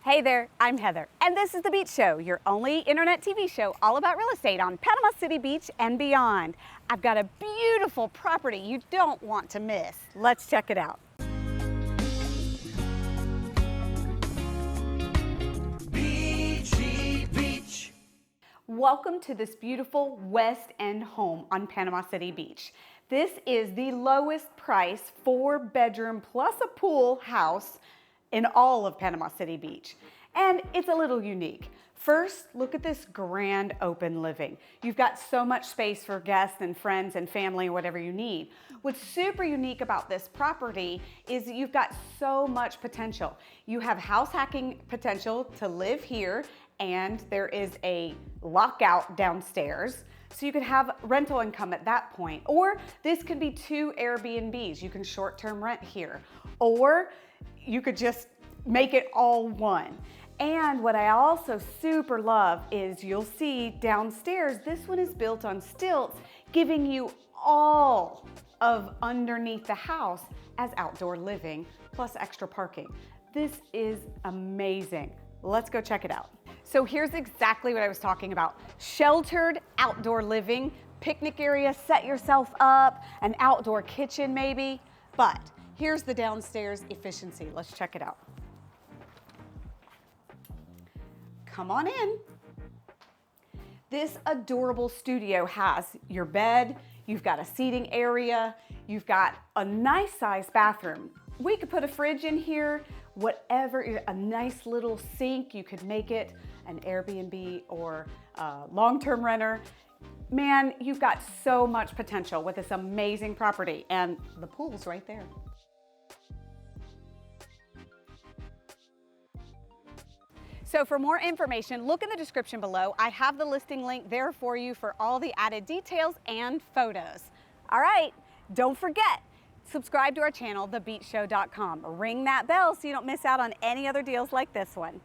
Hey there, I'm Heather, and this is The Beach Show, your only internet TV show all about real estate on Panama City Beach and beyond. I've got a beautiful property you don't want to miss. Let's check it out. Beachy Beach. Welcome to this beautiful West End home on Panama City Beach. This is the lowest price 4-bedroom plus a pool house in all of Panama City Beach. And it's a little unique. First, look at this grand open living. You've got so much space for guests and friends and family and whatever you need. What's super unique about this property is that you've got so much potential. You have house hacking potential to live here, and there is a lockout downstairs. So you could have rental income at that point. Or this could be 2 Airbnbs. You can short-term rent here. Or you could just make it all one. And what I also super love is you'll see downstairs, this one is built on stilts, giving you all of underneath the house as outdoor living, plus extra parking. This is amazing. Let's go check it out. So here's exactly what I was talking about. Sheltered outdoor living, picnic area, set yourself up, an outdoor kitchen maybe. But here's the downstairs efficiency. Let's check it out. Come on in. This adorable studio has your bed, you've got a seating area, you've got a nice sized bathroom. We could put a fridge in here, whatever, a nice little sink. You could make it an Airbnb or a long-term renter. Man, you've got so much potential with this amazing property, and the pool's right there. So for more information, look in the description below. I have the listing link there for you for all the added details and photos. All right, don't forget, subscribe to our channel, thebeachshow.com. Ring that bell so you don't miss out on any other deals like this one.